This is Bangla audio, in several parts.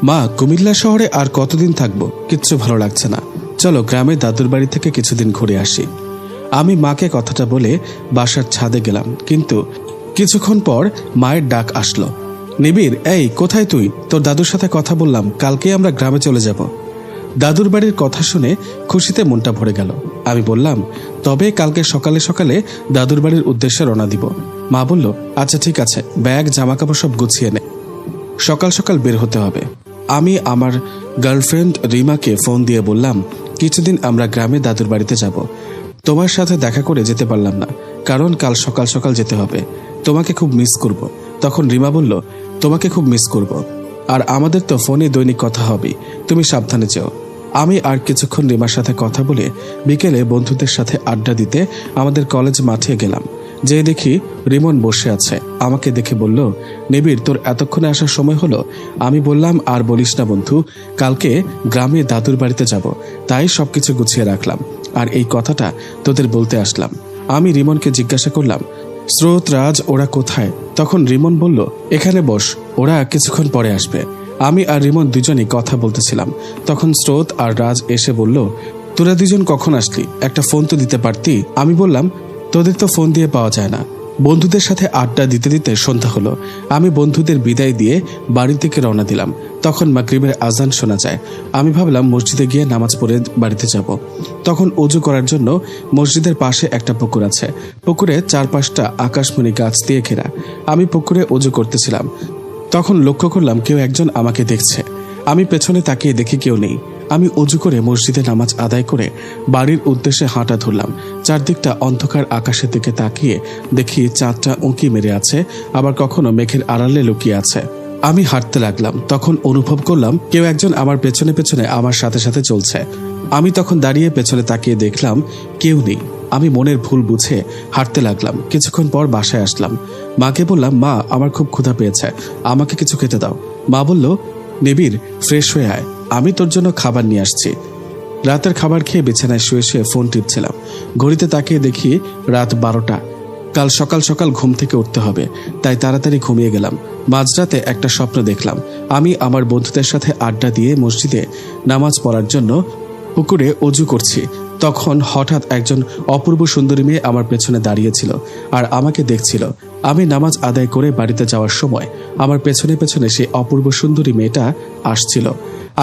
মা, কুমিল্লা শহরে আর কতদিন থাকবো, কিচ্ছু ভালো লাগছে না, চলো গ্রামে দাদুর বাড়ি থেকে কিছুদিন ঘুরে আসি। আমি মাকে কথাটা বলে বাসার ছাদে গেলাম, কিন্তু কিছুক্ষণ পর মায়ের ডাক আসলো, নিবিড়, এই কোথায় তুই? তোর দাদুর সাথে কথা বললাম, কালকে আমরা গ্রামে চলে যাব। দাদুর বাড়ির কথা শুনে খুশিতে মনটা ভরে গেল। আমি বললাম, তবে কালকে সকালে সকালে দাদুর বাড়ির উদ্দেশ্যে রওনা দিব। মা বলল, আচ্ছা ঠিক আছে, ব্যাগ জামাকাপড় সব গুছিয়ে নে, সকাল সকাল বের হতে হবে। আমি আমার গার্লফ্রেন্ড রিমাকে ফোন দিয়ে বললাম, কিছুদিন আমরা গ্রামে দাদুর বাড়িতে যাব, তোমার সাথে দেখা করে যেতে পারলাম না, কারণ কাল সকাল সকাল যেতে হবে, তোমাকে খুব মিস করব। তখন রিমা বলল, তোমাকে খুব মিস করব, আর আমাদের তো ফোনে দৈনিক কথা হবে, তুমি সাবধানে যেও। আমি আর কিছুক্ষণ রিমার সাথে কথা বলে বিকেলে বন্ধুদের সাথে আড্ডা দিতে আমাদের কলেজ মাঠে গেলাম। যে দেখি রিমন বসে আছে। আমাকে দেখে বলল, নিবিড়, তোর এতক্ষণে আসার সময় হলো? আমি বললাম, আর বলিস না বন্ধু, কালকে গ্রামে দাদুর বাড়িতে যাব, তাই সবকিছু গুছিয়ে রাখলাম, আর এই কথাটা তোদের বলতে আসলাম। আমি রিমনকে জিজ্ঞাসা করলাম, স্রোত, রাজ ওরা কোথায়? তখন রিমন বলল, এখানে বস, ওরা কিছুক্ষণ পরে আসবে। আমি আর রিমন দুজনই কথা বলতেছিলাম, তখন স্রোত আর রাজ এসে বলল, তোরা দুজন কখন আসলি? একটা ফোন তো দিতে পারতি। আমি বললাম, তোদের তো ফোন দিয়ে পাওয়া যায় না। বন্ধুদের সাথে আড্ডা দিতে দিতে সন্ধ্যা হলো। আমি বন্ধুদের বিদায় দিয়ে বাড়ি থেকে রওনা দিলাম। তখন মাগরিবের আজান শোনা যায়। আমি ভাবলাম মসজিদে গিয়ে নামাজ পড়ে বাড়িতে যাব। তখন ওযু করার জন্য মসজিদের পাশে একটা পুকুর আছে। পুকুরে 4-5টা আকাশমণি গাছ দিয়ে ঘেরা। আমি পুকুরে ওযু করতেছিলাম, তখন লক্ষ্য করলাম কেউ একজন আমাকে দেখছে। আমি পেছনে তাকিয়ে দেখি কেউ নেই। আমি ওযু করে মসজিদে নামাজ আদায় করে বাড়ির উদ্দেশ্যে হাঁটা ধরলাম। চারদিকটা অন্ধকার, আকাশের দিকে তাকিয়ে দেখি চাঁদটা উঁকি মেরে আছে, আবার কখনো মেঘের আড়ালে লুকিয়ে আছে। আমি হাঁটতে লাগলাম, তখন অনুভব করলাম কেউ একজন আমার পেছনে পেছনে আমার সাথে সাথে চলছে। আমি তখন দাঁড়িয়ে পেছনে তাকিয়ে দেখলাম কেউ নেই। আমি মনের ভুল বুঝে হাঁটতে লাগলাম। কিছুক্ষণ পর বাসায় আসলাম। মাকে বললাম, মা, আমার খুব ক্ষুধা পেয়েছে, আমাকে কিছু খেতে দাও। মা বলল, নিবিড়, ফ্রেশ হয়ে আয়, আমি তোর জন্য খাবার নিয়ে আসছি। রাতের খাবার খেয়ে বিছানায় শুয়ে শুয়ে ফোন টিপছিলাম। ঘড়িতে তাকিয়ে দেখি রাত 12টা। কাল সকাল সকাল ঘুম থেকে উঠতে হবে, তাই তাড়াতাড়ি ঘুমিয়ে গেলাম। মাঝরাতে একটা স্বপ্ন দেখলাম। আমি আমার বন্ধুদের সাথে আড্ডা দিয়ে মসজিদে নামাজ পড়ার জন্য পুকুরে ওযু করছি। তখন হঠাৎ একজন অপূর্ব সুন্দরী মেয়ে আমার পেছনে দাঁড়িয়েছিল আর আমাকে দেখছিল। আমি নামাজ আদায় করে বাড়িতে যাওয়ার সময় আমার পেছনে পেছনে সেই অপূর্ব সুন্দরী মেয়েটা আসছিল।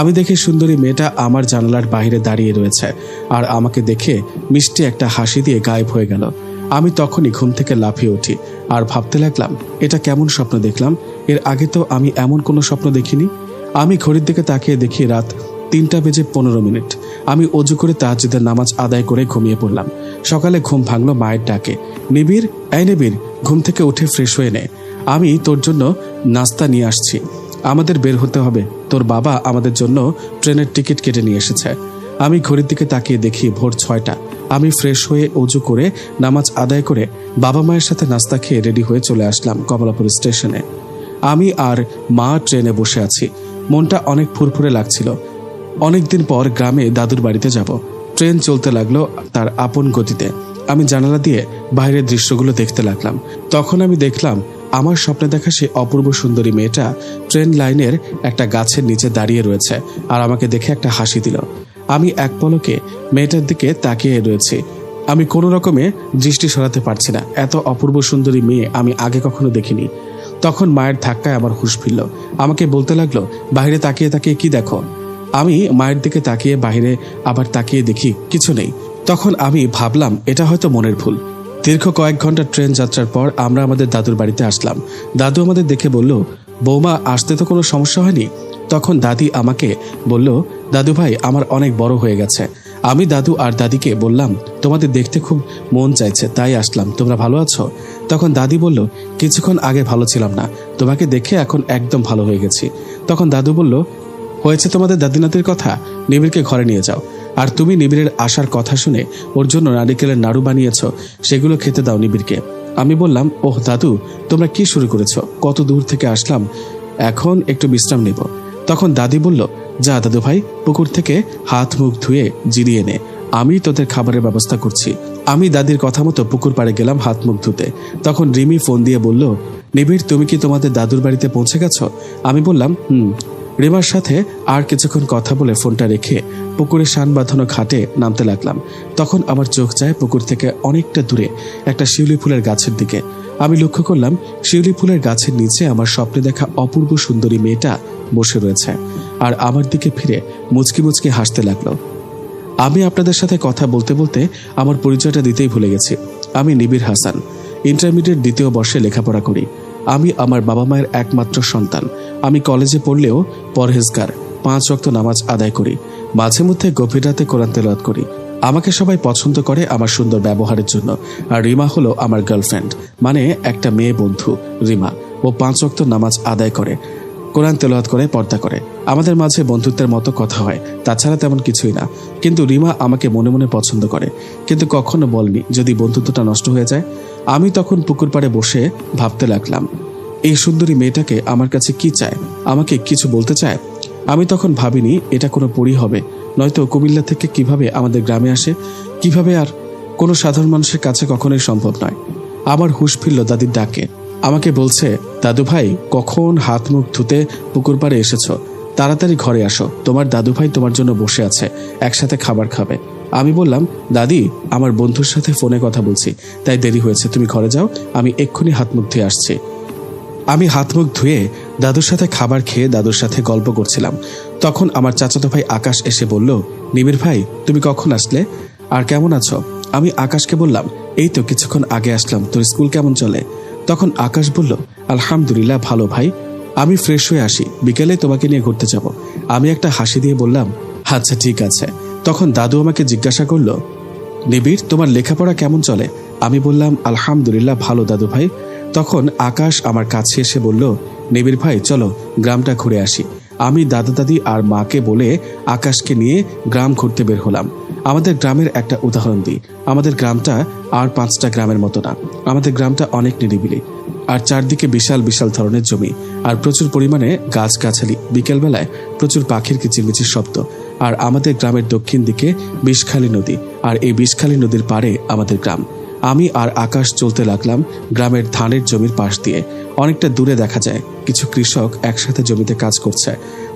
আমি দেখি সুন্দরী মেয়েটা আমার জানালার বাইরে দাঁড়িয়ে রয়েছে আর আমাকে দেখে মিষ্টি একটা হাসি দিয়ে গায়েব হয়ে গেল। আমি তখনই ঘুম থেকে লাফিয়ে উঠি আর ভাবতে লাগলাম, এটা কেমন স্বপ্ন দেখলাম? এর আগে তো আমি এমন কোনো স্বপ্ন দেখিনি। আমি ঘড়ির দিকে তাকিয়ে দেখি রাত 3:15। আমি ওযু করে তাহাজ্জুদের নামাজ আদায় করে ঘুমিয়ে পড়লাম। সকালে ঘুম ভাঙলো মায়ের ডাকে, নিবিড়, এই নিবিড়, ঘুম থেকে উঠে ফ্রেশ হয়ে নে, আমি তোর জন্য নাস্তা নিয়ে আসছি, আমাদের বের হতে হবে, তোর বাবা আমাদের জন্য ট্রেনের টিকিট কেটে নিয়ে এসেছে। আমি ঘড়ির দিকে তাকিয়ে দেখি ভোর 6টা। আমি ফ্রেশ হয়ে ওযু করে নামাজ আদায় করে বাবা মায়ের সাথে নাস্তা খেয়ে রেডি হয়ে চলে আসলাম কমলাপুর স্টেশনে। আমি আর মা ট্রেনে বসে আছি। মনটা অনেক ফুরফুরে লাগছিল। অনেকদিন পর গ্রামে দাদুর বাড়িতে যাব। ট্রেন চলতে লাগলো তার আপন গতিতে। আমি জানালা দিয়ে বাইরের দৃশ্যগুলো দেখতে লাগলাম। তখন আমি দেখলাম আমার স্বপ্নে দেখা সেই অপূর্ব সুন্দরী মেয়েটা ট্রেন লাইনের একটা গাছের নিচে দাঁড়িয়ে রয়েছে আর আমাকে দেখে একটা হাসি দিল। আমি এক পলকে মেয়েটার দিকে তাকিয়ে রয়েছি। আমি কোনো রকমে দৃষ্টি সরাতে পারছি না। এত অপূর্ব সুন্দরী মেয়ে আমি আগে কখনো দেখিনি। তখন মায়ের ধাক্কায় আমার হুঁশ ফিরল। আমাকে বলতে লাগলো, বাইরে তাকিয়ে তাকিয়ে কি দেখো? আমি মায়ের দিকে তাকিয়ে বাইরে আবার তাকিয়ে দেখি কিছু নেই। তখন আমি ভাবলাম এটা হয়তো মনের ভুল। দীর্ঘ কয়েক ঘন্টা ট্রেন যাত্রার পর আমরা আমাদের দাদুর বাড়িতে আসলাম। দাদু আমাদের দেখে বলল, বৌমা, আসতে তো কোনো সমস্যা হয়নি? তখন দাদি আমাকে বলল, দাদু ভাই, আমার অনেক বড় হয়ে গেছে। আমি দাদু আর দাদিকে বললাম, তোমাদের দেখতে খুব মন চাইছে, তাই আসলাম, তোমরা ভালো আছো? তখন দাদি বলল, কিছুক্ষণ আগে ভালো ছিলাম না, তোমাকে দেখে এখন একদম ভালো হয়ে গেছি। তখন দাদু বলল, হয়েছে তোমাদের দাদিনাতির কথা, নিবিড়কে ঘরে নিয়ে যাও। আর তুমি নিবিড়ের আসার কথা শুনে ওর জন্য নারিকেলের নাড়ু বানিয়েছ, সেগুলো খেতে দাও নিবিড়কে। আমি বললাম, ওহ দাদু, তোমরা কি শুরু করেছো? কত দূর থেকে আসলাম, এখন একটু বিশ্রাম নেব। তখন দাদি বলল, যা দাদু ভাই, পুকুর থেকে হাত মুখ ধুয়ে জিরিয়ে নে, আমি তোদের খাবারের ব্যবস্থা করছি। আমি দাদির কথা মতো পুকুর পাড়ে গেলাম হাত মুখ ধুতে। তখন রিমি ফোন দিয়ে বলল, নিবিড়, তুমি কি তোমাদের দাদুর বাড়িতে পৌঁছে গেছো? আমি বললাম, রিমার সাথে আর কিছুক্ষণ কথা বলে ফোনটা রেখে পুকুরে শান বাঁধানো ঘাটে নামতে লাগলাম। তখন আমার চোখ যায় পুকুর থেকে অনেকটা দূরে একটা শিউলি ফুলের গাছের দিকে। আমি লক্ষ্য করলাম শিউলি ফুলের গাছের নিচে আমার স্বপ্নে দেখা অপূর্ব সুন্দরী মেয়েটা বসে রয়েছে আর আমার দিকে ফিরে মুচকি মুচকি হাসতে লাগলো। আমি আপনাদের সাথে কথা বলতে বলতে আমার পরিচয়টা দিতেই ভুলে গেছি। আমি নিবিড় হাসান, ইন্টারমিডিয়েট দ্বিতীয় বর্ষে লেখাপড়া করি। আমি আমার বাবা মায়ের একমাত্র সন্তান। আমি কলেজে পড়লেও পরহেজগার, 5 ওয়াক্ত নামাজ আদায় করি, মাঝে মধ্যে গভীর রাতে কোরআন তেলাওয়াত করি। আমাকে সবাই পছন্দ করে আমার সুন্দর ব্যবহারের জন্য। আর রিমা হলো আমার গার্লফ্রেন্ড, মানে একটা মেয়ে বন্ধু। রিমা ও 5 ওয়াক্ত নামাজ আদায় করে, কোরআন তেলাওয়াত করে, পর্দা করে। আমাদের মাঝে বন্ধুত্বের মতো কথা হয়, তাছাড়া তেমন কিছুই না। কিন্তু রিমা আমাকে মনে মনে পছন্দ করে, কিন্তু কখনো বলেনি যদি বন্ধুত্বটা নষ্ট হয়ে যায়। আমি তখন পুকুর পাড়ে বসে ভাবতে লাগলাম, এই সুন্দরী মেয়েটাকে আমার কাছে কি চায়, আমাকে কিছু বলতে চায়। আমি তখন ভাবিনি এটা কোনো পরী হবে, নয়তো কুমিল্লা থেকে কিভাবে আমাদের গ্রামে আসে, কিভাবে, আর কোনো সাধারণ মানুষের কাছে কখনোই সম্ভব নয়। আমার হুঁশ ফিরল দাদির ডাকে। আমাকে বলছে, দাদু ভাই কখন হাত মুখ ধুতে পুকুর পাড়ে এসেছো, তাড়াতাড়ি ঘরে আসো, তোমার দাদু ভাই তোমার জন্য বসে আছে, একসাথে খাবার খাবে। আমি বললাম, দাদি আমার বন্ধুর সাথে ফোনে কথা বলছি, তাই দেরি হয়েছে, তুমি ঘরে যাও, আমি এক্ষুনি হাত মুখ ধুয়ে আসছি। আমি হাত মুখ ধুয়ে দাদুর সাথে খাবার খেয়ে দাদুর সাথে গল্প করছিলাম। তখন আমার চাচাতো ভাই আকাশ এসে বলল, নিবিড় ভাই তুমি কখন আসলে, আর কেমন আছো? আমি আকাশকে বললাম, এই তো কিছুক্ষণ আগে আসলাম, তোর স্কুল কেমন চলে? তখন আকাশ বলল, আলহামদুলিল্লাহ ভালো ভাই, আমি ফ্রেশ হয়ে আসি, বিকেলে তোমাকে নিয়ে ঘুরতে যাব। আমি একটা হাসি দিয়ে বললাম, আচ্ছা ঠিক আছে। তখন দাদু আমাকে জিজ্ঞাসা করলো, নিবিড় তোমার লেখাপড়া কেমন চলে? আমি বললাম, আলহামদুলিল্লাহ ভালো দাদু ভাই। তখন আকাশ আমার কাছে এসে বলল, নিবিড় ভাই চলো গ্রামটা ঘুরে আসি। আমি দাদা দাদি আর মাকে বলে আকাশকে নিয়ে গ্রাম ঘুরতে বের হলাম। আমাদের গ্রামের একটা উদাহরণ দিই, আমাদের গ্রামটা আর 5টা গ্রামের মতো না। আমাদের গ্রামটা অনেক নিরিবিলি, আর চারদিকে বিশাল বিশাল ধরনের জমি আর প্রচুর পরিমাণে গাছগাছালি। বিকেলবেলায় প্রচুর পাখির কিচিরমিচির শব্দ। আর আমাদের গ্রামের দক্ষিণ দিকে বিষখালী নদী, আর এই বিষখালী নদীর পাড়ে আমাদের গ্রাম। আমি আর আকাশ চলতে লাগলাম গ্রামের ধানের জমির পাশ দিয়ে। অনেকটা দূরে দেখা যায় কিছু কৃষক একসাথে জমিতে কাজ করছে।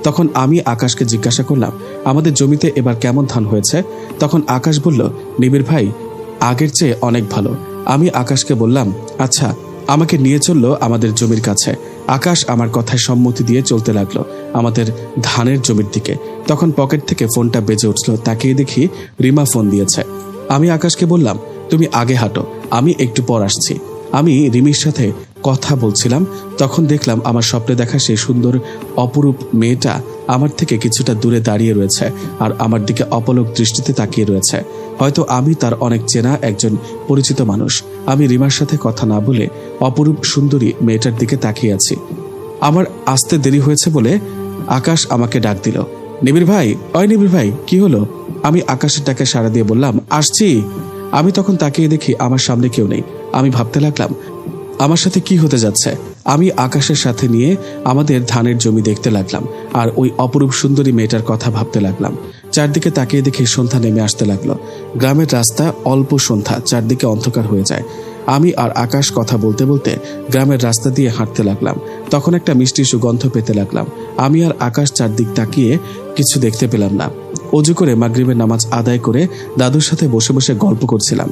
তখন আমি আকাশকে জিজ্ঞাসা করলাম, আমাদের জমিতে এবার কেমন ধান হয়েছে? তখন আকাশ বলল, নিবিড় ভাই আগের চেয়ে অনেক ভালো। আমি আকাশকে বললাম, আচ্ছা, আমাকে নিয়ে চললো আমাদের জমির কাছে। আকাশ আমার কথায় সম্মতি দিয়ে চলতে লাগলো আমাদের ধানের জমির দিকে। তখন পকেট থেকে ফোনটা বেজে উঠল, তাকিয়ে দেখি রিমা ফোন দিয়েছে। আমি আকাশকে বললাম, তুমি আগে হাঁটো, আমি একটু পর আসছি। আমি রিমির সাথে কথা বলছিলাম, তখন দেখলাম আমার স্বপ্নে দেখা সেই সুন্দর অপরূপ মেয়েটা আমার থেকে কিছুটা দূরে দাঁড়িয়ে রয়েছে আর আমার দিকে অপলক দৃষ্টিতে তাকিয়ে রয়েছে। হয়তো আমি তার অনেক চেনা একজন পরিচিত মানুষ। আমি রিমার সাথে কথা না বলে অপরূপ সুন্দরী মেয়েটার দিকে তাকিয়ে আছি। আমার আসতে দেরি হয়েছে বলে আকাশ আমাকে ডাক দিল, নিবিড় ভাই, ওই নিবিড় ভাই, কি হলো? আমি আকাশের ডাকে সাড়া দিয়ে বললাম, আসছি। আমি তখন তাকিয়ে দেখি আমার সামনে কেউ নেই। আমি ভাবতে লাগলাম আমার সাথে কি হতে যাচ্ছে। আমি আকাশের সাথে নিয়ে আমাদের ধানের জমি দেখতে লাগলাম আর ওই অপরূপ সুন্দরী মেয়েটার কথা ভাবতে লাগলাম। চারদিকে তাকিয়ে দেখি সন্ধ্যা নেমে আসতে লাগলো। গ্রামের রাস্তা অল্প সন্ধ্যা, চারদিকে অন্ধকার হয়ে যায়। আমি আর আকাশ কথা বলতে বলতে গ্রামের রাস্তা দিয়ে হাঁটতে লাগলাম। তখন একটা মিষ্টি সুগন্ধ পেতে লাগলাম। আমি আর আকাশ চারদিক তাকিয়ে কিছু দেখতে পেলাম না। অজু করে মাগরিবের নামাজ আদায় করে দাদুর সাথে বসে বসে গল্প করছিলাম।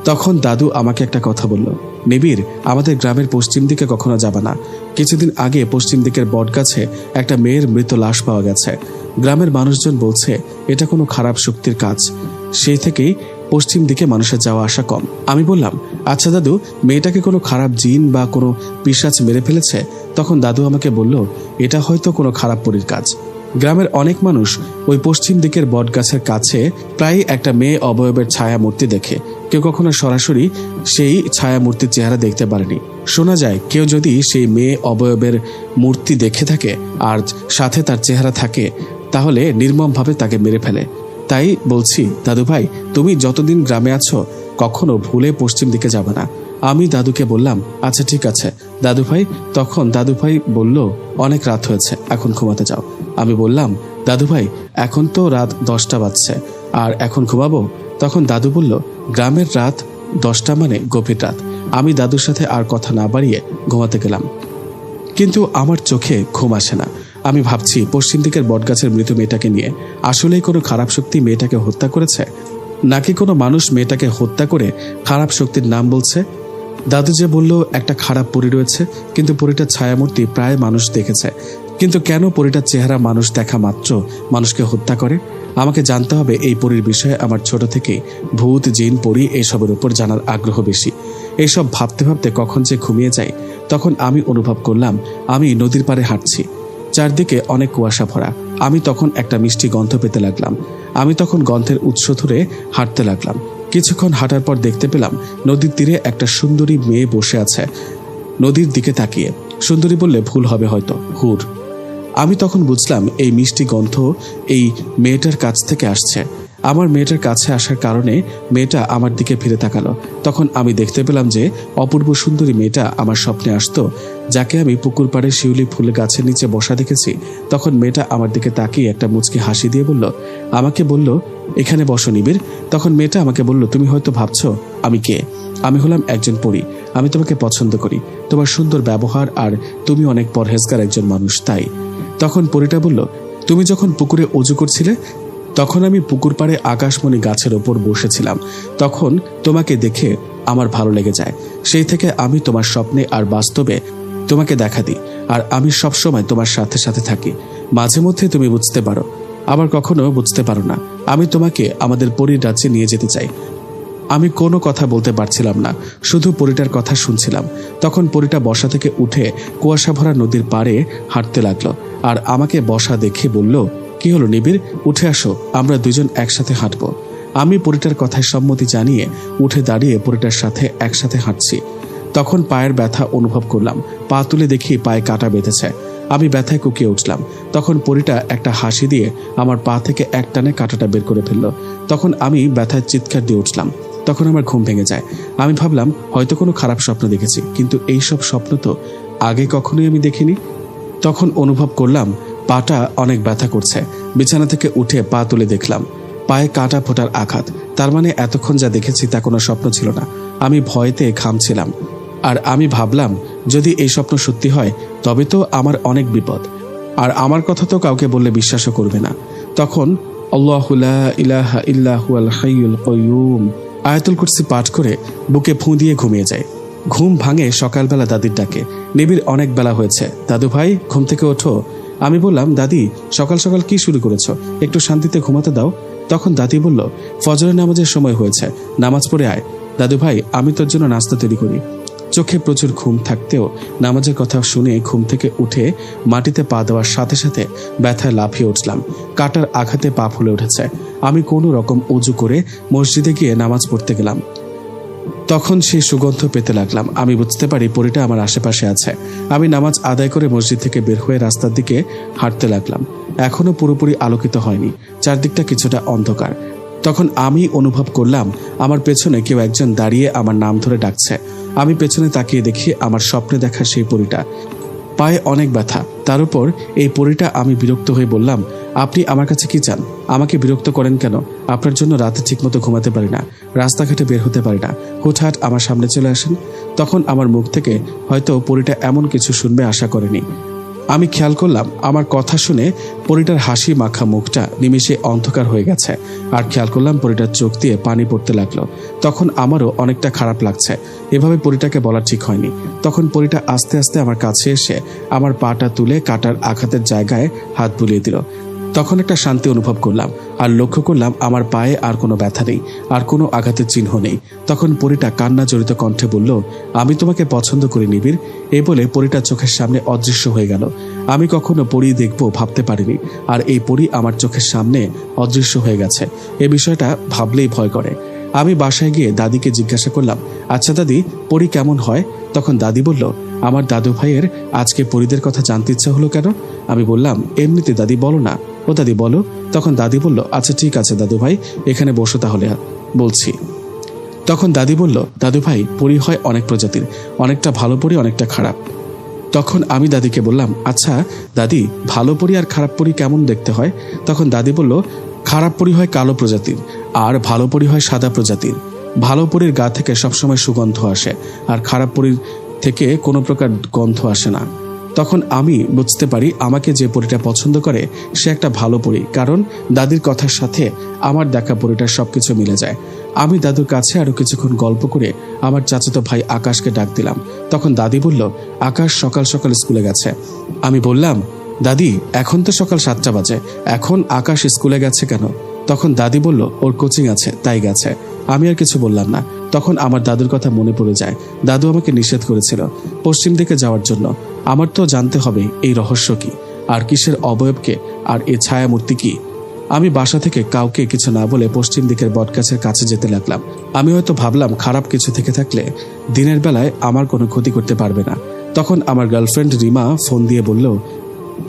তখন দাদু আমাকে একটা কথা বলল, নিবিড় আমাদের গ্রামের পশ্চিম দিকে কখনো যাবা না। কিছুদিন আগে পশ্চিম দিকের বটগাছে একটা মেয়ের মৃত লাশ পাওয়া গেছে। গ্রামের মানুষজন বলছে এটা কোনো খারাপ শক্তির কাজ, সেই থেকেই পশ্চিম দিকে মানুষের যাওয়া আসা কম। আমি বললাম, আচ্ছা দাদু, মেয়েটাকে কোনো খারাপ জিন বা কোনো পিশাচ মেরে ফেলেছে? তখন দাদু আমাকে বলল, এটা হয়তো কোনো খারাপ পরীর কাজ। গ্রামের অনেক মানুষ ওই পশ্চিম দিকের বটগাছের কাছে প্রায় একটা মেয়ে অবয়বের ছায়া মূর্তি দেখে। কেউ কখনো সরাসরি সেই ছায়া মূর্তির চেহারা দেখতে পারেনি। শোনা যায় কেউ যদি সেই মেয়ে অবয়বের মূর্তি দেখে থাকে আর সাথে তার চেহারা থাকে, তাহলে নির্মমভাবে তাকে মেরে ফেলে। তাই বলছি দাদু ভাই, তুমি যতদিন গ্রামে আছো কখনো ভুলে পশ্চিম দিকে যাবে না। আমি দাদুকে বললাম, আচ্ছা ঠিক আছে দাদু ভাই। তখন দাদু ভাই বলল, অনেক রাত হয়েছে, এখন ঘুমাতে যাও। আমি বললাম, দাদু ভাই এখন তো রাত 10টা বাজছে, আর এখন ঘুমাবো? তখন দাদু বলল, গ্রামের রাত 10টা মানে গভীর রাত। আমি দাদুর সাথে আর কথা না বাড়িয়ে ঘুমাতে গেলাম, কিন্তু আমার চোখে ঘুম আসে না। আমি ভাবছি পশ্চিম দিকের বটগাছের মৃত মেয়েটাকে নিয়ে আসলেই কোনো খারাপ শক্তি মেয়েটাকে হত্যা করেছে, নাকি কোনো মানুষ মেয়েটাকে হত্যা করে খারাপ শক্তির নাম বলছে। দাদু যে বলল একটা খারাপ পরী রয়েছে, কিন্তু পরীটার ছায়ামূর্তি প্রায় মানুষ দেখেছে, কিন্তু কেন পরীটার চেহারা মানুষ দেখা মাত্র মানুষকে হত্যা করে? আমাকে জানতে হবে এই পরীর বিষয়ে। আমার ছোট থেকেই ভূত, জিন, পরী এসবের উপর জানার আগ্রহ বেশি। এইসব ভাবতে ভাবতে কখন যে ঘুমিয়ে যাই, তখন আমি অনুভব করলাম আমি নদীর পাড়ে হাঁটছি। চারদিকে অনেক কুয়াশা ভরা। আমি তখন একটা মিষ্টি গন্ধ পেতে লাগলাম। আমি তখন গন্ধের উৎস ধরে হাঁটতে লাগলাম। কিছুক্ষণ হাঁটার পর দেখতে পেলাম নদীর তীরে একটা সুন্দরী মেয়ে বসে আছে নদীর দিকে তাকিয়ে। সুন্দরী বললে ভুল হবে হয়তো, হুর। আমি তখন বুঝলাম এই মিষ্টি গন্ধ এই মেয়েটার কাছ থেকে আসছে। আমার মেয়েটার কাছে আসার কারণে মেয়েটা আমার দিকে ফিরে তাকালো। তখন আমি দেখতে পেলাম যে অপূর্ব সুন্দরী মেয়েটা আমার স্বপ্নে আসতো, যাকে আমি পুকুর পাড়ে শিউলি ফুল গাছের নিচে বসা দেখেছি। তখন মেয়েটা আমার দিকে তাকিয়ে একটা মুচকি হাসি দিয়ে আমাকে বলল এখানে বসো নিবিড়। তখন মেয়েটা আমাকে বলল, তুমি হয়তো ভাবছো আমি কে? আমি হলাম একজন পরী। আমি তোমাকে পছন্দ করি, তোমার সুন্দর ব্যবহার, আর তুমি অনেক পরহেজগার একজন মানুষ, তাই। তখন পরীটা বলল, তুমি যখন পুকুরে অজু করছিলে তখন আমি পুকুর পাড়ে আকাশমণি গাছের ওপর বসেছিলাম। তখন তোমাকে দেখে আমার ভালো লেগে যায়। সেই থেকে আমি তোমার স্বপ্নে আর বাস্তবে তোমাকে দেখা দিই, আর আমি সবসময় তোমার সাথে সাথে থাকি। মাঝে মধ্যে তুমি বুঝতে পারো, আবার কখনো বুঝতে পারো না। আমি তোমাকে আমাদের পরীর রাজ্যে নিয়ে যেতে চাই। আমি কোনো কথা বলতে পারছিলাম না, শুধু পরীটার কথা শুনছিলাম। তখন পরীটা বসা থেকে উঠে কুয়াশা ভরা নদীর পাড়ে হাঁটতে লাগলো, আর আমাকে বসা দেখে বলল, কি হলো নিবিড়, উঠে আসো, আমরা দুজন একসাথে হাঁটবো। আমি পরীটার কথায় সম্মতি জানিয়ে উঠে দাঁড়িয়ে পরীটার সাথে একসাথে হাঁটছি। তখন পায়ের ব্যথা অনুভব করলাম। পা তুলে দেখি পায়ে কাঁটা বেঁধেছে। আমি ব্যথায় কুকিয়ে উঠলাম। তখন পরীটা একটা হাসি দিয়ে আমার পা থেকে এক টানে কাঁটাটা বের করে ফেললো। তখন আমি ব্যথায় চিৎকার দিয়ে উঠলাম। তখন আমার ঘুম ভেঙে যায়। আমি ভাবলাম হয়তো কোনো খারাপ স্বপ্ন দেখেছি, কিন্তু এইসব স্বপ্ন তো আগে কখনোই আমি দেখিনি। তখন অনুভব করলাম পাটা অনেক ব্যথা করছে। বিছানা থেকে উঠে পা তুলে দেখলাম পায়ে কাঁটা ফোটার আঘাত। তার মানে এতক্ষণ যা দেখেছি তা কোনো স্বপ্ন ছিল না। আমি ভয়তে ঘামছিলাম, আর আমি ভাবলাম যদি এই স্বপ্ন সত্যি হয় তবে তো আমার অনেক বিপদ, আর আমার কথা তো কাউকে বললে বিশ্বাসও করবে না। তখন আল্লাহু লা ইলাহা ইল্লা হুয়াল হাইয়ুল কাইয়ুম আয়াতুল কুরসি পাঠ করে বুকে ফুঁ দিয়ে ঘুমিয়ে যায়। ঘুম ভাঙে সকালবেলা দাদির ডাকে, নিবিড় অনেক বেলা হয়েছে, দাদু ভাই ঘুম থেকে ওঠো। আমি বললাম, দাদি সকাল সকাল কি শুরু করেছো, একটু শান্তিতে ঘুমাতে দাও। তখন দাদি বলল, ফজরের নামাজের সময় হয়েছে, নামাজ পড়ে আয়। দাদু ভাই আমি তোর জন্য নাস্তা তৈরি করি। চোখে প্রচুর ঘুম থাকতেও নামাজের কথা শুনে ঘুম থেকে উঠে মাটিতে পা দেওয়ার সাথে সাথে ব্যথায় লাফিয়ে উঠলাম। কাটার আঘাতে পা ফুলে উঠেছে। আমি কোনো রকম উজু করে মসজিদে গিয়ে নামাজ পড়তে গেলাম। তখন সেই সুগন্ধ পেতে লাগলাম। আমি বুঝতে পারি পরীটা আমার আশেপাশে আছে। আমি নামাজ আদায় করে মসজিদ থেকে বের হয়ে রাস্তার দিকে হাঁটতে লাগলাম। এখনো পুরোপুরি আলোকিত হয়নি, চারদিকটা কিছুটা অন্ধকার। তখন আমি অনুভব করলাম আমার পেছনে কেউ একজন দাঁড়িয়ে আমার নাম ধরে ডাকছে। আমি পেছনে তাকিয়ে দেখি আমার স্বপ্নে দেখা সেই পরীটা। পায়ে অনেক ব্যথা, তার উপর এই পরীটা। আমি বিরক্ত হয়ে বললাম, আপনি আমার কাছে কি চান? আমাকে বিরক্ত করেন কেন? আপনার জন্য রাতে ঠিকমতো ঘুমাতে পারি না, রাস্তাঘাটে বের হতে পারি না, হুটহাট আমার সামনে চলে আসেন। তখন আমার মুখ থেকে হয়তো পরীটা এমন কিছু শুনবে আশা করেনি। আমি খেয়াল করলাম আমার কথা শুনে পরীটার হাসি মাখা মুখটা নিমেষে অন্ধকার হয়ে গেছে, আর খেয়াল করলাম পরীটার চোখ দিয়ে পানি পড়তে লাগলো। তখন আমারও অনেকটা খারাপ লাগছে, এভাবে পরীটাকে বলা ঠিক হয়নি। তখন পরীটা আস্তে আস্তে আমার কাছে এসে আমার পাটা তুলে কাটার আঘাতের জায়গায় হাত বুলিয়ে দিল। তখন একটা শান্তি অনুভব করলাম, আর লক্ষ্য করলাম আমার পায়ে আর কোনো ব্যথা নেই, আর কোনো আঘাতের চিহ্ন নেই। তখন পরীটা কান্না জড়িত কণ্ঠে বলল, আমি তোমাকে পছন্দ করি নিবিড়। এই বলে পরীটার চোখের সামনে অদৃশ্য হয়ে গেল। আমি কখনো পরী দেখব ভাবতে পারিনি, আর এই পরী আমার চোখের সামনে অদৃশ্য হয়ে গেছে। এই বিষয়টা ভাবলেই ভয় করে। আমি বাসায় গিয়ে দাদিকে জিজ্ঞাসা করলাম, আচ্ছা দাদি, পরী কেমন হয়? তখন দাদি বলল, আমার দাদু ভাইয়ের আজকে পরীদের কথা জানতে ইচ্ছা হলো কেন? আমি বললাম, এমনিতে দাদি, বলো না। ও দাদি বলো। তখন দাদি বলল, আচ্ছা ঠিক আছে দাদু ভাই, এখানে বসো তাহলে, বলছি। তখন দাদি বলল, দাদু ভাই, পরী হয় অনেক প্রজাতির, অনেকটা ভালো পরী, অনেকটা খারাপ। তখন আমি দাদিকে বললাম, আচ্ছা দাদি, ভালো পরী আর খারাপ পরী কেমন দেখতে হয়? তখন দাদি বলল, খারাপ পরী হয় কালো প্রজাতির, আর ভালো পরী হয় সাদা প্রজাতির। ভালো পরীর গা থেকে সবসময় সুগন্ধ আসে, আর খারাপ পরীর থেকে কোনো প্রকার গন্ধ আসে না। তখন আমি বুঝতে পারি আমাকে যে পরীটা পছন্দ করে সে একটা ভালো পরী, কারণ দাদির কথার সাথে আমার দেখা পরীটার সবকিছু মিলে যায়। আমি দাদুর কাছে আরো কিছুক্ষণ গল্প করে আমার চাচাতো ভাই আকাশকে ডাক দিলাম। তখন দাদি বলল, আকাশ সকাল সকাল স্কুলে গেছে। আমি বললাম, দাদি এখন তো সকাল 7টা বাজে, এখন আকাশ স্কুলে গেছে কেন? তখন দাদি বলল, ওর কোচিং আছে তাই গেছে। আমি আর কিছু বললাম না। তখন আমার দাদুর কথা মনে পড়ে যায়। দাদু আমাকে নিষেধ করেছিল পশ্চিম দিকে যাওয়ার জন্য। আমার তো জানতে হবে এই রহস্য কি, আর কিসের অবয়বকে, আর এই ছায়ামূর্তি কি। আমি বাসা থেকে কাউকে কিছু না বলে পশ্চিম দিকের বটগাছের কাছে যেতে লাগলাম। আমি হয়তো ভাবলাম খারাপ কিছু থেকে থাকলে দিনের বেলায় আমার কোনো ক্ষতি করতে পারবে না। তখন আমার গার্লফ্রেন্ড রিমা ফোন দিয়ে বলল,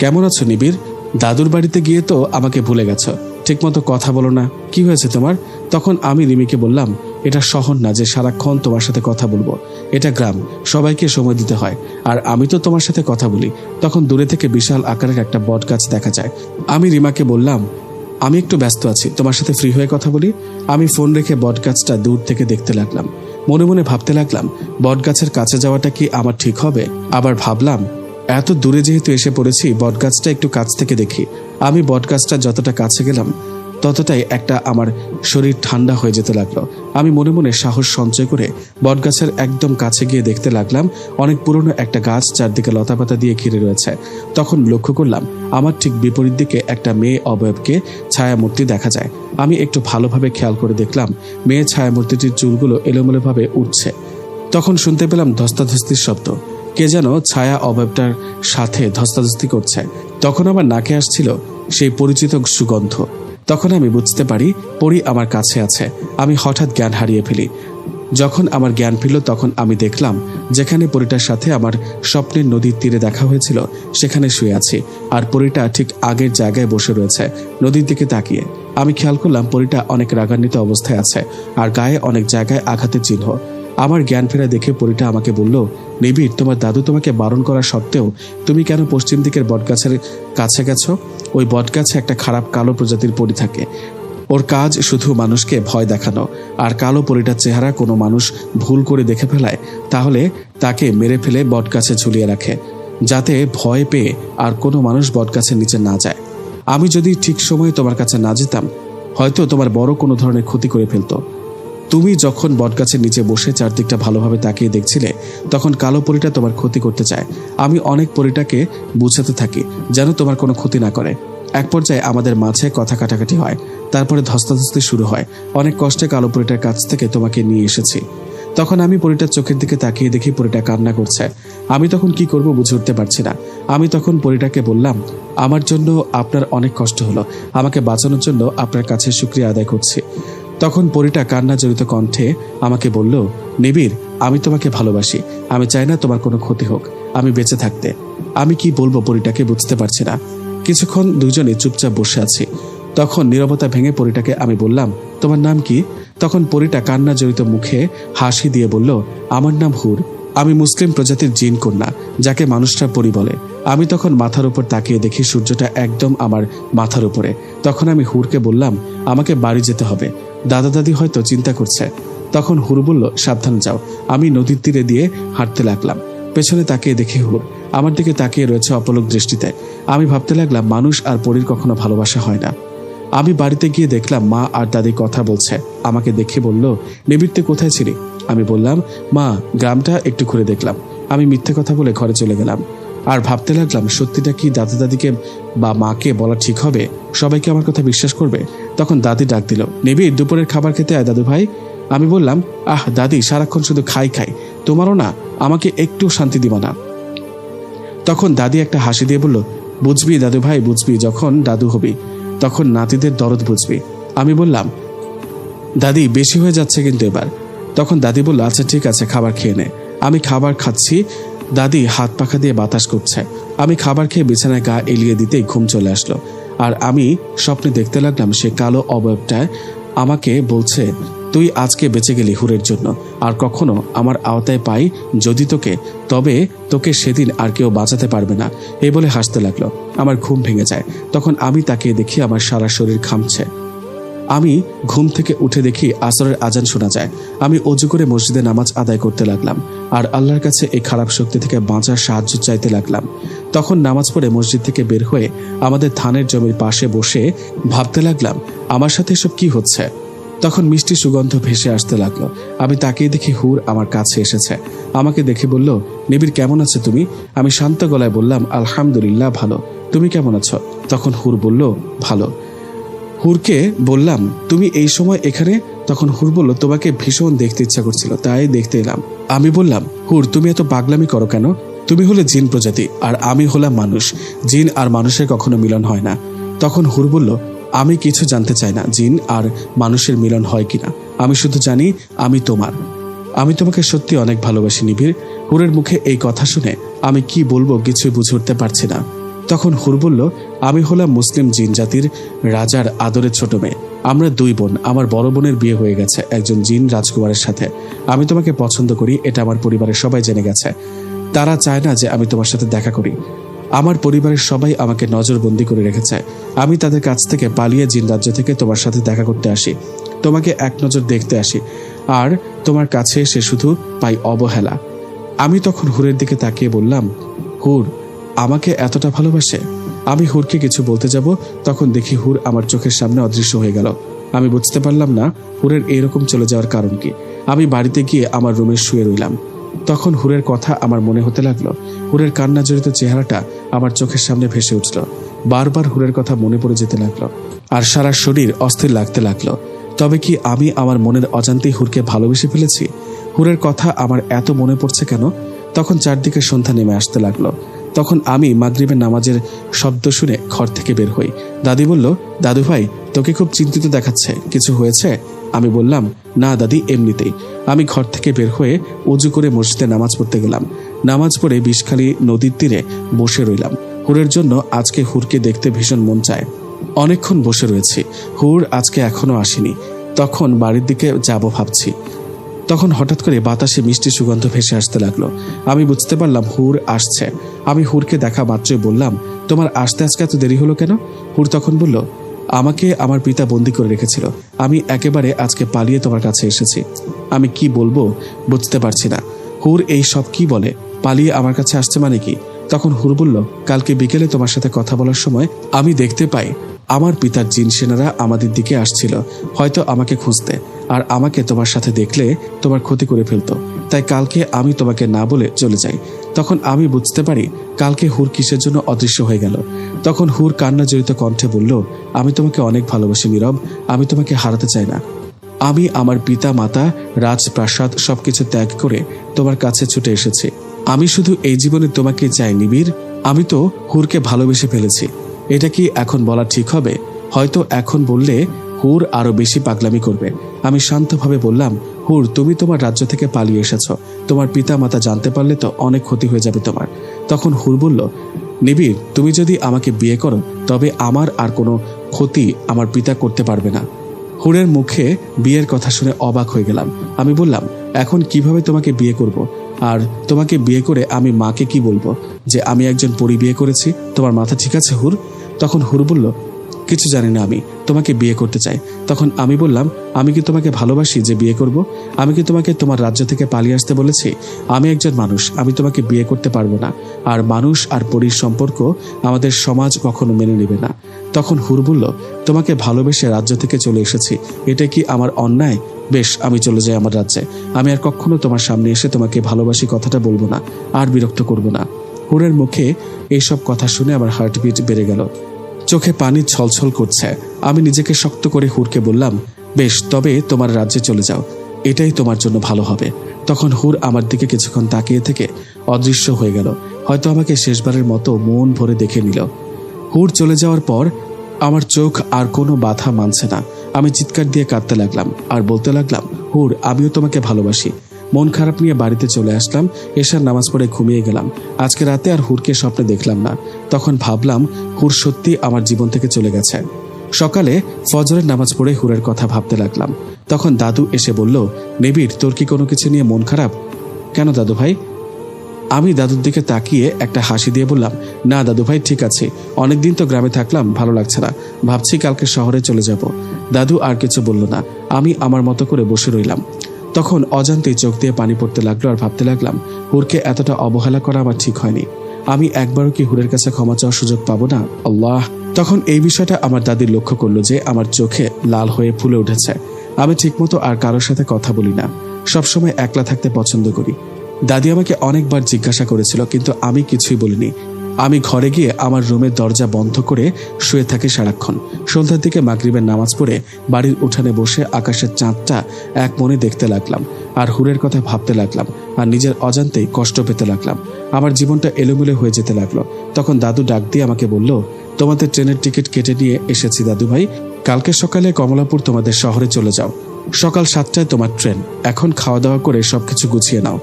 কেমন আছো নিবিড়? দাদুর বাড়িতে গিয়ে তো আমাকে ভুলে গেছো, ঠিকমতো কথা বলো না, কি হয়েছে তোমার? তখন আমি রিমিকে বললাম, এটা শহর না যে সারাক্ষণ তোমার সাথে কথা বলবো, এটা গ্রাম, সবাইকে সময় দিতে হয়, আর আমি তো তোমার সাথে কথা বলি। তখন দূরে থেকে বিশাল আকারের একটা বট গাছ দেখা যায়। আমি রিমাকে বললাম, আমি একটু ব্যস্ত আছি, তোমার সাথে ফ্রি হয়ে কথা বলি। আমি ফোন রেখে বট গাছটা দূর থেকে দেখতে লাগলাম। মনে মনে ভাবতে লাগলাম, বট গাছের কাছে যাওয়াটা কি আমার ঠিক হবে? আবার ভাবলাম, এত দূরে যেহেতু এসে পড়েছি, বটগাছটা একটু কাছ থেকে দেখি। আমি বটগাছটা যতটা কাছে গেলাম ততটাই আমার শরীর ঠান্ডা হয়ে যেতে লাগলো। আমি মনে মনে সাহস সঞ্চয় করে বটগাছের একদম কাছে গিয়ে দেখতে লাগলাম। অনেক পুরনো একটা গাছ, চারদিকে লতাপাতা দিয়ে ঘিরে রয়েছে। তখন লক্ষ্য করলাম আমার ঠিক বিপরীত দিকে একটা মেয়ে অবয়বকে ছায়ামূর্তি দেখা যায়। আমি একটু ভালোভাবে খেয়াল করে দেখলাম মেয়ে ছায়ামূর্তিটির চুলগুলো এলোমেলোভাবে উঠছে। তখন শুনতে পেলাম ধস্তাধস্তির শব্দ, কে যেন ছায়া অবয়বটার সাথে ধস্তাধস্তি করছে। তখন আমার নাকে আসছিল সেই পরিচিত সুগন্ধ। তখন আমি বুঝতে পারি পরী আমার কাছে আছে। আমি হঠাৎ জ্ঞান হারিয়ে ফেলি। যখন আমার জ্ঞান ফিরল তখন আমি দেখলাম যেখানে পরীটার সাথে আমার স্বপ্নের নদীর তীরে দেখা হয়েছিল সেখানে শুয়ে আছি, আর পরীটা ঠিক আগের জায়গায় বসে রয়েছে নদীর দিকে তাকিয়ে। আমি খেয়াল করলাম পরীটা অনেক রাগান্বিত অবস্থায় আছে, আর গায়ে অনেক জায়গায় আঘাতের চিহ্ন। আমার জ্ঞান ফেরা দেখে পরীটা আমাকে বলল, নিবিড়, তোমার দাদু তোমাকে বারণ করা সত্ত্বেও তুমি কেন পশ্চিম দিকের বটগাছের কাছে গেছো? ওই বটগাছে একটা খারাপ কালো প্রজাতির পরী থাকে। ওর কাজ শুধু মানুষকে ভয় দেখানো, আর কালো পরীটার চেহারা কোনো মানুষ ভুল করে দেখে ফেলায় তাহলে তাকে মেরে ফেলে বটগাছে ঝুলিয়ে রাখে, যাতে ভয় পেয়ে আর কোনো মানুষ বটগাছের নিচে না যায়। আমি যদি ঠিক সময়ে তোমার কাছে না যেতাম হয়তো তোমার বড় কোনো ধরনের ক্ষতি করে ফেলতো। তুমি যখন বটগাছের নিচে বসে চারদিকটা ভালোভাবে তাকিয়ে দেখছিলে তখন কালো পরীটা তোমার ক্ষতি করতে চায়। আমি অনেক পরীটাকে বুঝাতে থাকি যেন তোমার কোনো ক্ষতি না করে। এক পর্যায়ে আমাদের মাঝে কথা কাটাকাটি হয়, তারপরে ধস্তাধস্তি শুরু হয়। অনেক কষ্টে কালো পরীটার কাছ থেকে তোমাকে নিয়ে এসেছি। তখন আমি পরীটার চোখের দিকে তাকিয়ে দেখি পরীটা কান্না করছে। আমি তখন কি করব বুঝে উঠতে পারছি না। আমি তখন পরীটাকে বললাম, আমার জন্য আপনার অনেক কষ্ট হলো, আমাকে বাঁচানোর জন্য আপনার কাছে শুকরিয়া আদায় করছি। তখন পরীটা কান্না জড়িত কণ্ঠে আমাকে বলল, নিবিড়, আমি তোমাকে ভালোবাসি, আমি চাই না তোমার কোনো ক্ষতি হোক, আমি বেঁচে থাকতে। আমি কি বলবো পরীটাকে বুঝতে পারছি না। কিছুক্ষণ দুজনে চুপচাপ বসে আছি। তখন নীরবতা ভেঙে পরীটাকে আমি বললাম, তোমার নাম কি? তখন পরীটা কান্না জড়িত মুখে হাসি দিয়ে বলল, আমার নাম হুর, আমি মুসলিম প্রজাতির জিন কন্যা, যাকে মানুষরা পরী বলে। আমি তখন মাথার উপর তাকিয়ে দেখি সূর্যটা একদম আমার মাথার উপরে। তখন আমি হুরকে বললাম, আমাকে বাড়ি যেতে হবে, দাদা দাদি হয়তো চিন্তা করছে। তখন হুর বলল, সাবধানে যাও। আমি নদীর তীরে দিয়ে হাঁটতে লাগলাম। পেছনে তাকিয়ে দেখি হুর আমার দিকে তাকিয়ে রয়েছে অপলক দৃষ্টিতে। আমি ভাবতে লাগলাম মানুষ আর পরীর কখনো ভালোবাসা হয় না। আমি বাড়িতে গিয়ে দেখলাম মা আর দাদি কথা বলছে। আমাকে দেখে বলল, নিবিড়, তুই কোথায় ছিলি? আমি বললাম, মা, গ্রামটা একটু ঘুরে দেখলাম। আমি মিথ্যে কথা বলে ঘরে চলে গেলাম। আর ভাবতে লাগলাম সত্যিটা কি দাদা দাদিকে বা মাকে বলা ঠিক হবে? সবাইকে আমার কথা বিশ্বাস করবে? তখন দাদি ডাক দিল, নিবিড়, দুপুরের খাবার খেতে আয় দাদু ভাই। আমি বললাম, আহ দাদি, সারাক্ষণ শুধু খাই, তোমারও না আমাকে একটু শান্তি দিবা না? তখন দাদি একটা হাসি দিয়ে বলল, বুঝবি দাদু ভাই, বুঝবি, যখন দাদু হবি তখন নাতিদের দরদ বুঝবি। আমি বললাম, দাদি, বেশি হয়ে যাচ্ছে কিন্তু এবার। তখন দাদি বলল, আচ্ছা ঠিক আছে, খাবার খেয়ে নে। আমি খাবার খাচ্ছি, দাদি হাত পাখা দিয়ে বাতাস করছে। আমি খাবার খেয়ে বিছানায় গা এলিয়ে দিতেই ঘুম চলে আসলো। আর আমি স্বপ্নে দেখতে লাগলাম সে কালো অবয়বটায় আমাকে বলছে, তুই আজকে বেঁচে গেলি হুরের জন্য, আর কখনো আমার আওতায় পাই যদি তোকে, তবে তোকে সেদিন আর কেউ বাঁচাতে পারবে না, এই বলে হাসতে লাগলো। আমার ঘুম ভেঙে যায়। তখন আমি তাকিয়ে দেখি আমার সারা শরীর ঘামছে। আমি ঘুম থেকে উঠে দেখি আসরের আজান শোনা যায়। আমি অজু করে মসজিদে নামাজ আদায় করতে লাগলাম। আর আল্লাহর কাছে এই খারাপ শক্তি থেকে বাঁচার সাহায্য চাইতে লাগলাম। তখন নামাজ পড়ে মসজিদ থেকে বের হয়ে আমাদের ধানের জমির পাশে বসে ভাবতে লাগলাম আমার সাথে এসব কি হচ্ছে। তখন মিষ্টি সুগন্ধ ভেসে আসতে লাগলো। আমি তাকিয়ে দেখি হুর আমার কাছে এসেছে। আমাকে দেখে বলল, নিবিড় কেমন আছো তুমি? আমি শান্ত গলায় বললাম, আলহামদুলিল্লাহ ভালো। তুমি কেমন আছো? তখন হুর বলল, ভালো। হুরকে বললাম, তুমি এই সময় এখানে? তখন হুর বলল, তোমাকে ভীষণ দেখতে ইচ্ছা করছিল, তাই দেখতে এলাম। আমি বললাম, হুর তুমি এত পাগলামি করো কেন? তুমি হলে জিন প্রজাতি আর আমি হলাম মানুষ। জিন আর মানুষের কখনো মিলন হয় না। তখন হুর বলল, আমি কিছু জানতে চাই না জিন আর মানুষের মিলন হয় কিনা। আমি শুধু জানি আমি তোমাকে সত্যি অনেক ভালোবাসি নিবিড়। হুরের মুখে এই কথা শুনে আমি কি বলবো কিছুই বুঝে উঠতে পারছি না। তখন হুর বলল, আমি হলাম মুসলিম জিন জাতির রাজার আদরের ছোট মেয়ে। আমরা দুই বোন। আমার বড় বোনের বিয়ে হয়ে গেছে একজন জিন রাজকুমারের সাথে। আমি তোমাকে পছন্দ করি, এটা আমার পরিবারের সবাই জেনে গেছে। তারা চায় না যে আমি তোমার সাথে দেখা করি। আমার পরিবারের সবাই আমাকে নজরবন্দি করে রেখেছে। আমি তাদের কাছ থেকে পালিয়ে জিন রাজ্য থেকে তোমার সাথে দেখা করতে আসি, তোমাকে এক নজর দেখতে আসি, আর তোমার কাছে এসে শুধু পাই অবহেলা। আমি তখন হুরের দিকে তাকিয়ে বললাম, হুর আমাকে এতটা ভালোবাসে? আমি হুরকে কিছু বলতে যাব, তখন দেখি হুর আমার চোখের সামনে অদৃশ্য হয়ে গেল। আমি বুঝতে পারলাম না হুরের এইরকম চলে যাওয়ার কারণ কি। আমি বাড়িতে গিয়ে আমার রুমে শুয়ে রইলাম। তখন হুরের কথা আমার মনে হতে লাগলো। হুরের কান্না জড়িত চেহারাটা আমার চোখের সামনে ভেসে উঠল। বারবার হুরের কথা মনে পড়ে যেতে লাগলো আর সারা শরীর অস্থির লাগতে লাগলো। তবে কি আমি আমার মনের অজান্তেই হুরকে ভালোবেসে ফেলেছি? হুরের কথা আমার এত মনে পড়ছে কেন? তখন চারদিকে সন্ধ্যা নেমে আসতে লাগলো। তখন আমি মাগরিবের নামাজের শব্দ শুনে ঘর থেকে বের হই। দাদি বলল, দাদু ভাই তোকে খুব চিন্তিত দেখাচ্ছে, কিছু হয়েছে? আমি বললাম, না দাদি, এমনিতেই। আমি ঘর থেকে বের হয়ে উজু করে মসজিদে নামাজ পড়তে গেলাম। নামাজ পড়ে বিষখালী নদীর তীরে বসে রইলাম। হুরের জন্য আজকে হুরকে দেখতে ভীষণ মন চায়। অনেকক্ষণ বসে রয়েছি, হুর আজকে এখনো আসেনি। তখন বাড়ির দিকে যাব ভাবছি, তখন হঠাৎ করে বাতাসে মিষ্টি সুগন্ধ ভেসে আসতে লাগলো। আমি বুঝতে পারলাম হুর আসছে। আমি হুরকে দেখা মাত্রই বললাম, তোমার আসতে আজকে এত দেরি হলো কেন? হুর তখন বলল, আমাকে আমার পিতা বন্দি করে রেখেছিল, আমি একেবারে আজকে পালিয়ে তোমার কাছে এসেছি। আমি কি বলবো বুঝতে পারছি না। হুর এই সব কি বলে? পালিয়ে আমার কাছে আসছে মানে কি? তখন হুর বলল, কালকে বিকেলে তোমার সাথে কথা বলার সময় আমি দেখতে পাই আমার পিতার জিন সেনারা আমাদের দিকে আসছিল, হয়তো আমাকে খুঁজতে, আর আমাকে তোমার সাথে দেখলে তোমার ক্ষতি করে ফেলতো। তাই কালকে আমি তোমাকে না বলে চলে যাই। তখন আমি বুঝতে পারি কালকে হুর কিসের জন্য অদৃশ্য হয়ে গেল। তখন হুর কান্না জড়িত কণ্ঠে বলল, আমি তোমাকে অনেক ভালোবাসি নীরব, আমি তোমাকে হারাতে চাই না। আমি আমার পিতা মাতা রাজপ্রাসাদ সবকিছু ত্যাগ করে তোমার কাছে ছুটে এসেছি। আমি শুধু এই জীবনে তোমাকে চাই নিবিড়। আমি তো হুরকে ভালোবেসে ফেলেছি। এটা কি এখন বলা ঠিক হবে? হয়তো এখন বললে হুর আরো বেশি পাগলামি করবে। আমি শান্তভাবে বললাম, হুর তুমি তোমার রাজ্য থেকে পালিয়ে এসেছ, তোমার পিতা মাতা জানতে পারলে তো অনেক ক্ষতি হয়ে যাবে তোমার। তখন হুর বলল, নিবিড় তুমি যদি আমাকে বিয়ে করো তবে আমার আর কোনো ক্ষতি আমার পিতা করতে পারবে না। হুরের মুখে বিয়ের কথা শুনে অবাক হয়ে গেলাম। আমি বললাম, এখন কিভাবে তোমাকে বিয়ে করব? আর তোমাকে বিয়ে করে আমি মাকে কি বলবো যে আমি একজন পরী বিয়ে করেছি? তোমার মাথা ঠিক আছে হুর? তখন হুর বলল, কিছু জানি না, আমি তোমাকে বিয়ে করতে চাই। তখন আমি বললাম, আমি কি তোমাকে ভালোবাসি যে বিয়ে করব? আমি কি তোমাকে তোমার রাজ্য থেকে পালিয়ে আসতে বলেছি? আমি একজন মানুষ, আমি তোমাকে বিয়ে করতে পারবো না। আর মানুষ আর পরীর সম্পর্ক আমাদের সমাজ কখনো মেনে নেবে না। তখন হুর বলল, তোমাকে ভালোবেসে রাজ্য থেকে চলে এসেছি, এটা কি আমার অন্যায়? বেশ, আমি চলে যাই আমার রাজ্যে। আমি আর কখনো তোমার সামনে এসে তোমাকে ভালোবাসি কথাটা বলবো না, আর বিরক্ত করব না। হুরের মুখে এইসব কথা শুনে আমার হার্টবিট বেড়ে গেল, চোখে পানি ছলছল করছে। আমি নিজেকে শক্ত করে হুরকে বললাম, বেশ, তবে তোমার রাজ্যে চলে যাও, এটাই তোমার জন্য ভালো হবে। তখন হুর আমার দিকে কিছুক্ষণ তাকিয়ে থেকে অদৃশ্য হয়ে গেল, হয়তো আমাকে শেষবারের মতো মন ভরে দেখে নিল। হুর চলে যাওয়ার পর আমার চোখ আর কোনো বাধা মানছে না। আমি চিৎকার দিয়ে কাঁদতে লাগলাম আর বলতে লাগলাম, হুর আমিও তোমাকে ভালোবাসি। মন খারাপ নিয়ে বাড়িতে চলে আসলাম। এশার নামাজ পড়ে ঘুমিয়ে গেলাম। আজকে রাতে আর হুরকে স্বপ্নে দেখলাম না। তখন ভাবলাম হুর সত্যি আমার জীবন থেকে চলে গেছে। সকালে ফজরের নামাজ পড়ে হুরের কথা ভাবতে লাগলাম। তখন দাদু এসে বলল, নিবিড় তোর কি কোনো কিছু নিয়ে মন খারাপ? কেন দাদু ভাই? আমি দাদুর দিকে তাকিয়ে একটা হাসি দিয়ে বললাম, না দাদু ভাই, ঠিক আছে, অনেকদিন তো গ্রামে থাকলাম, ভালো লাগছে না, ভাবছি কালকে শহরে চলে যাব। দাদু আর কিছু বলল না। আমি আমার মতো করে বসে রইলাম। তখন অজান্তেই চোখ দিয়ে পানি পড়তে লাগলো আর ভাবতে লাগলাম হুরকে এতটা অবহেলা করা আমার ঠিক হয়নি। আমি একবারও কি হুরের কাছে ক্ষমা চাওয়ার সুযোগ পাবো না? আল্লাহ। তখন এই বিষয়টা আমার দাদি লক্ষ্য করলো যে আমার চোখে লাল হয়ে ফুলে উঠেছে। আমি ঠিকমতো আর কারোর সাথে কথা বলি না, সবসময় একলা থাকতে পছন্দ করি। দাদি আমাকে অনেকবার জিজ্ঞাসা করেছিল, কিন্তু আমি কিছুই বলিনি। আমি ঘরে গিয়ে আমার রুমের দরজা বন্ধ করে শুয়ে থাকি সারাক্ষণ। সন্ধ্যার দিকে মাগরিবের নামাজ পড়ে বাড়ির উঠানে বসে আকাশের চাঁদটা এক মনে দেখতে লাগলাম আর হুরের কথা ভাবতে লাগলাম আর নিজের অজান্তেই কষ্ট পেতে লাগলাম। আমার জীবনটা এলোমেলো হয়ে যেতে লাগলো। তখন দাদু ডাক দিয়ে আমাকে বলল, তোমাদের ট্রেনের টিকিট কেটে নিয়ে এসেছি দাদু ভাই, কালকে সকালে কমলাপুর তোমাদের শহরে চলে যাও। সকাল 7টায় তোমার ট্রেন। এখন খাওয়া দাওয়া করে সবকিছু গুছিয়ে নাও।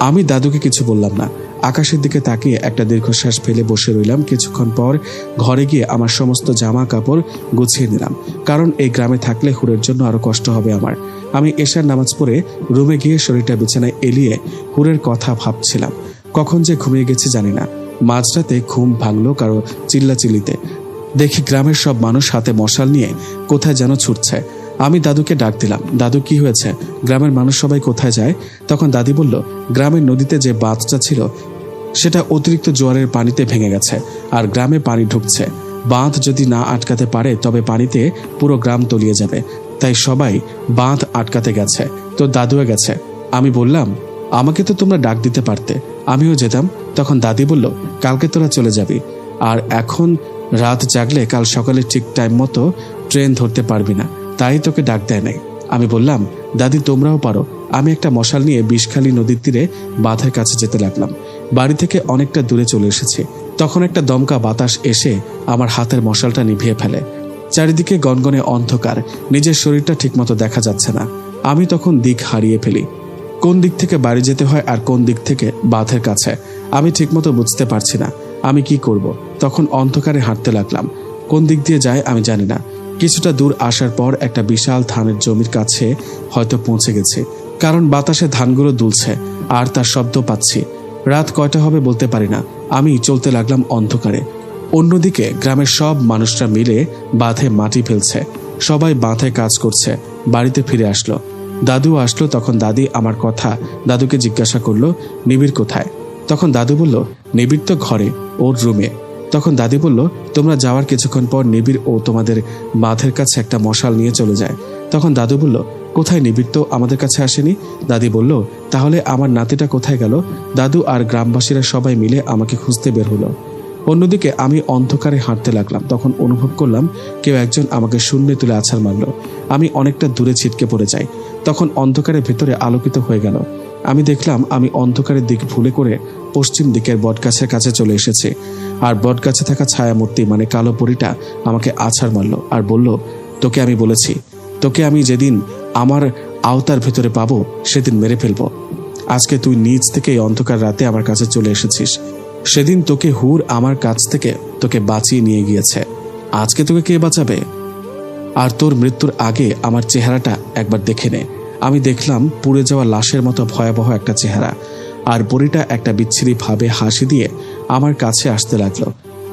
আমি দাদুকে কিছু বললাম না, আকাশের দিকে তাকিয়ে একটা দীর্ঘশ্বাস ফেলে বসে রইলাম। কিছুক্ষণ পর ঘরে গিয়ে আমার সমস্ত জামা কাপড় গুছিয়ে নিলাম, কারণ এই গ্রামে থাকলে হুরের জন্য আরো কষ্ট হবে আমার। আমি এশার নামাজ পড়ে রুমে গিয়ে শরীরটা বিছানায় এলিয়ে হুরের কথা ভাবছিলাম। কখন যে ঘুমিয়ে গেছি জানি না। মাঝরাতে ঘুম ভাঙলো কারো চিল্লাচিল্লিতে। দেখি গ্রামের সব মানুষ হাতে মশাল নিয়ে কোথায় যেন ছুটছে। আমি দাদুকে ডাক দিলাম, দাদু কি হয়েছে? গ্রামের মানুষ সবাই কোথায় যায়? তখন দাদি বলল, গ্রামের নদীতে যে বাঁধটা ছিল সেটা অতিরিক্ত জোয়ারের পানিতে ভেঙে গেছে আর গ্রামে পানি ঢুকছে। বাঁধ যদি না আটকাতে পারে তবে পানিতে পুরো গ্রাম তলিয়ে যাবে, তাই সবাই বাঁধ আটকাতে গেছে। তো দাদুও গেছে। আমি বললাম, আমাকে তো তোমরা ডাক দিতে পারতে, আমিও যেতাম। তখন দাদি বলল, কালকে তোরা চলে যাবি, আর এখন রাত জাগলে কাল সকালে ঠিক টাইম মতো ট্রেন ধরতে পারবি না, তাই তোকে ডাক দেয় নাই। আমি বললাম, দাদি তোমরাও পারো। আমি একটা মশাল নিয়ে বিষখালী নদীর তীরে বাঁধের কাছে যেতে লাগলাম। বাড়ি থেকে অনেকটা দূরে চলে এসেছি। তখন একটা দমকা বাতাস এসে আমার হাতের মশালটা নিভিয়ে ফেলে। চারিদিকে গনগনে অন্ধকার, নিজের শরীরটা ঠিকমতো দেখা যাচ্ছে না। আমি তখন দিক হারিয়ে ফেলি, কোন দিক থেকে বাড়ি যেতে হয় আর কোন দিক থেকে বাঁধের কাছে আমি ঠিকমতো বুঝতে পারছি না। আমি কি করব? তখন অন্ধকারে হাঁটতে লাগলাম। কোন দিক দিয়ে যায় আমি জানি না। কিছুটা দূর আসার পর একটা বিশাল ধানের জমির কাছে হয়তো পৌঁছে গেছি, কারণ বাতাসে ধানগুলো দুলছে আর তার শব্দ পাচ্ছি। রাত কয়টা হবে বলতে পারি না। আমি চলতে লাগলাম অন্ধকারে। অন্যদিকে গ্রামের সব মানুষরা মিলে বাঁধে মাটি ফেলছে, সবাই বাঁধে কাজ করছে। বাড়িতে ফিরে আসলো, দাদু আসলো। তখন দাদি আমার কথা দাদুকে জিজ্ঞাসা করলো, নিবিড় কোথায়? তখন দাদু বলল, নিবিড় তো ঘরে, ওর রুমে। তখন দাদি বলল, তোমরা যাওয়ার কিছুক্ষণ পর নিবিড় ও তোমাদের বাঁধের কাছে একটা মশাল নিয়ে চলে যায়। তখন দাদু বলল, কোথায়? নিবিড় তো আমাদের কাছে আসেনি। দাদি বলল, তাহলে আমার নাতিটা কোথায় গেল? দাদু আর গ্রামবাসীরা সবাই মিলে আমাকে খুঁজতে বের হলো। অন্যদিকে আমি অন্ধকারে হাঁটতে লাগলাম। তখন অনুভব করলাম কেউ একজন আমাকে শূন্যে তুলে আছাড় মারল। আমি অনেকটা দূরে ছিটকে পড়ে যাই। তখন অন্ধকারের ভেতরে আলোকিত হয়ে গেল। আমি দেখলাম আমি অন্ধকারের দিক ভুলে করে পশ্চিম দিকের বটগাছের কাছে চলে এসেছি। আর বটগাছে থাকা ছায়ামূর্তি মানে কালো পরীটা আমাকে আছাড় মারল আর বলল, তোকে আমি বলেছি, তোকে আমি যেদিন আমার আওতার ভেতরে পাবো সেদিন মেরে ফেলবো। আজকে তুই নিজ থেকে এই অন্ধকার রাতে আমার কাছে চলে এসেছিস। সেদিন তোকে হুর আমার কাছ থেকে তোকে বাঁচিয়ে নিয়ে গিয়েছে, আজকে তোকে কে বাঁচাবে? আর তোর মৃত্যুর আগে আমার চেহারাটা একবার দেখে নে। আমি দেখলাম পুড়ে যাওয়া লাশের মতো ভয়াবহ একটা চেহারা। আর পরীটা একটা বিচ্ছিরি ভাবে হাসি দিয়ে আমার কাছে আসতে লাগলো।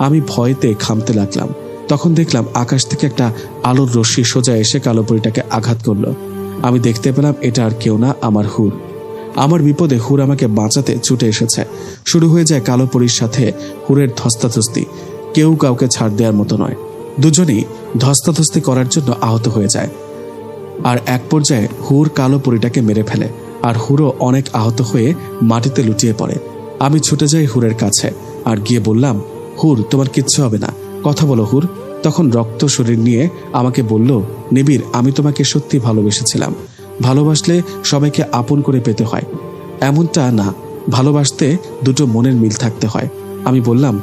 আমি ভয়তে খামতে লাগলাম। তখন দেখলাম আকাশ থেকে একটা আলোর রশ্মি সোজা এসে কালো পরীটাকে আঘাত করলো। আমি দেখতে পেলাম এটা আর কেউ না, আমার হুর। আমার বিপদে হুর আমাকে বাঁচাতে ছুটে এসেছে। শুরু হয়ে যায় কালো পরীর সাথে হুরের ধস্তাধস্তি। কেউ কাউকে ছাড় দেওয়ার মতো নয়। দুজনেই ধস্তাধস্তি করার জন্য আহত হয়ে যায়। আর এক পর্যায়ে হুর কালো পরীটাকে মেরে ফেলে আর হুরও অনেক আহত হয়ে মাটিতে লুটিয়ে পড়ে। আমি ছুটে যাই হুরের কাছে আর গিয়ে বললাম, হুর তোমার কিচ্ছু হবে না, কথা বলো হুর। তখন রক্ত শরীর নিয়ে আমাকে বলল, নিবিড় আমি তোমাকে সত্যি ভালোবেসেছিলাম। ভালোবাসলে সবাইকে আপন করে পেতে হয়, এমনটা না। ভালোবাসতে দুটো মনের মিল থাকতে হয়। আমি বললাম,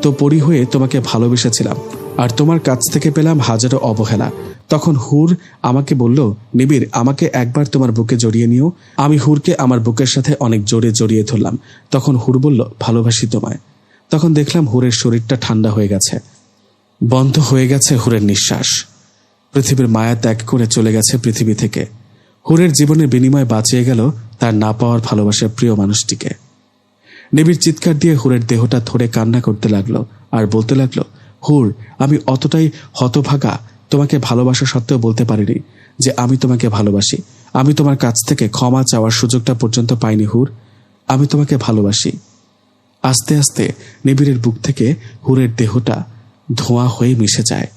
তো পরি হয়ে তোমাকে ভালোবেসেছিলাম আর তোমার কাছ থেকে পেলাম হাজারো অবহেলা। তখন হুর আমাকে বলল, নিবিড় আমাকে একবার তোমার বুকে জড়িয়ে নিও। আমি হুরকে আমার বুকের সাথে অনেক জোরে জড়িয়ে ধরলাম। তখন হুর বলল, ভালোবাসি তোমায়। তখন দেখলাম হুরের শরীরটা ঠান্ডা হয়ে গেছে, বন্ধ হয়ে গেছে হুরের নিঃশ্বাস। পৃথিবীর মায়া ত্যাগ করে চলে গেছে পৃথিবী থেকে। হুরের জীবনের বিনিময়ে বাঁচিয়ে গেল তার না পাওয়ার ভালোবাসার প্রিয় মানুষটিকে। নিবিড় চিৎকার দিয়ে হুরের দেহটা ধরে কান্না করতে লাগলো আর বলতে লাগলো, হুর আমি অতটাই হতভাগা, তোমাকে ভালোবাসা সত্ত্বেও বলতে পারিনি যে আমি তোমাকে ভালোবাসি। আমি তোমার কাছ থেকে ক্ষমা চাওয়ার সুযোগটা পর্যন্ত পাইনি হুর। আমি তোমাকে ভালোবাসি। আস্তে আস্তে নিবিড়ের বুক থেকে হুরের দেহটা ধোঁয়া হয়ে মিশে যায়।